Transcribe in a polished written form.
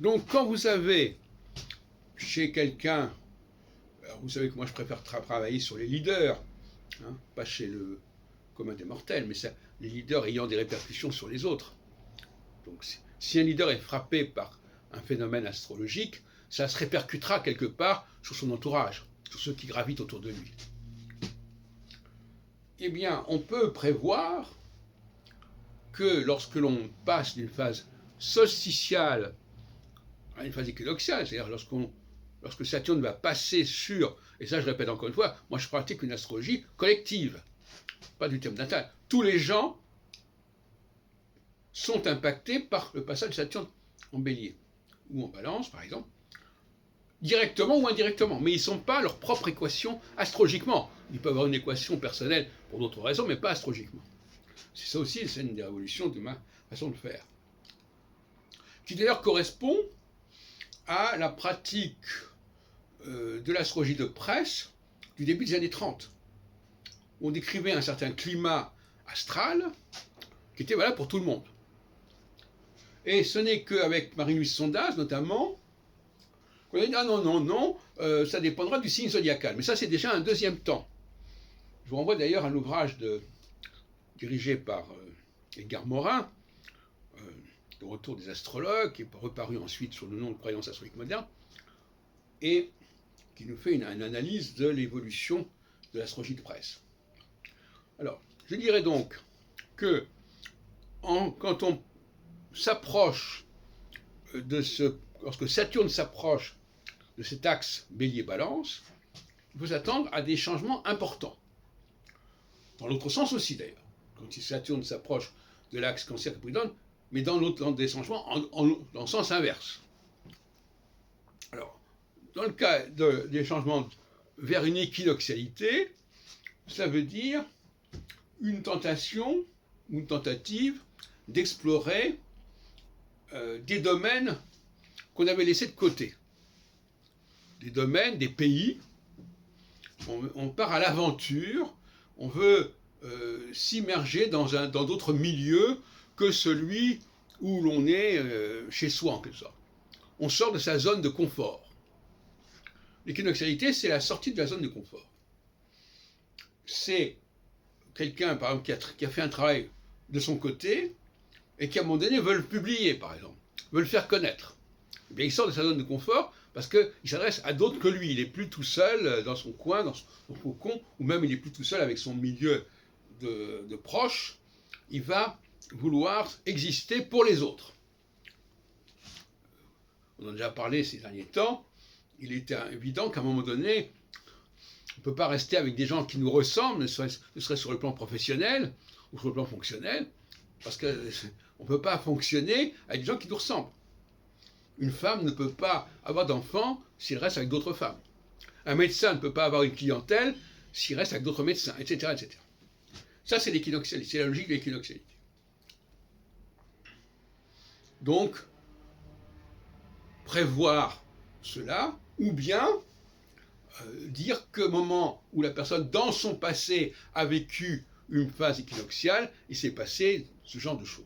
Donc quand vous avez chez quelqu'un, vous savez que moi je préfère travailler sur les leaders, hein, pas chez le commun des mortels, mais ça, les leaders ayant des répercussions sur les autres. Donc si un leader est frappé par un phénomène astrologique, ça se répercutera quelque part sur son entourage, sur ceux qui gravitent autour de lui. Eh bien, on peut prévoir que lorsque l'on passe d'une phase solsticiale à une phase équinoxiale, c'est-à-dire lorsque Saturne va passer sur, et ça je répète encore une fois, moi je pratique une astrologie collective, pas du thème natal. Tous les gens sont impactés par le passage de Saturne en Bélier, ou en Balance par exemple, directement ou indirectement, mais ils ne sont pas leur propre équation astrologiquement. Ils peuvent avoir une équation personnelle pour d'autres raisons, mais pas astrologiquement. C'est ça aussi, c'est une des révolutions de ma façon de faire. Qui d'ailleurs correspond à la pratique de l'astrologie de presse du début des années 30. On décrivait un certain climat astral qui était valable pour tout le monde. Et ce n'est qu'avec Marie-Louise Sondaz, notamment, qu'on a dit ah non, ça dépendra du signe zodiacal. Mais ça, c'est déjà un deuxième temps. Je vous renvoie d'ailleurs à l'ouvrage dirigé par Edgar Morin, Le retour des astrologues, qui est reparu ensuite sous le nom de Croyance astrologique moderne, et qui nous fait une analyse de l'évolution de l'astrologie de presse. Alors, je dirais donc que quand on s'approche lorsque Saturne s'approche de cet axe Bélier-Balance, il faut s'attendre à des changements importants. Dans l'autre sens aussi d'ailleurs. Quand Saturne s'approche de l'axe Cancer-Capricorne, mais dans des changements dans le sens inverse. Alors, dans le cas des changements vers une équinoxialité, ça veut dire une tentation ou une tentative d'explorer des domaines qu'on avait laissés de côté. Des domaines, des pays. On part à l'aventure, on veut s'immerger dans d'autres milieux que celui où l'on est chez soi en quelque sorte. On sort de sa zone de confort. L'équinoxialité, c'est la sortie de la zone de confort. C'est quelqu'un, par exemple, qui a fait un travail de son côté et qui, à un moment donné, veut le publier, par exemple, veut le faire connaître. Eh bien, il sort de sa zone de confort parce qu'il s'adresse à d'autres que lui. Il n'est plus tout seul dans son coin, dans son cocon, ou même il n'est plus tout seul avec son milieu de proches. Il va vouloir exister pour les autres. On en a déjà parlé ces derniers temps. Il était évident qu'à un moment donné, on ne peut pas rester avec des gens qui nous ressemblent, ne serait sur le plan professionnel ou sur le plan fonctionnel, parce qu'on ne peut pas fonctionner avec des gens qui nous ressemblent. Une femme ne peut pas avoir d'enfants s'il reste avec d'autres femmes. Un médecin ne peut pas avoir une clientèle s'il reste avec d'autres médecins, etc., etc. Ça, c'est l'équinoxialité, c'est la logique de l'équinoxialité. Donc, prévoir cela, ou bien dire qu'au moment où la personne, dans son passé, a vécu une phase équinoxiale, il s'est passé ce genre de choses.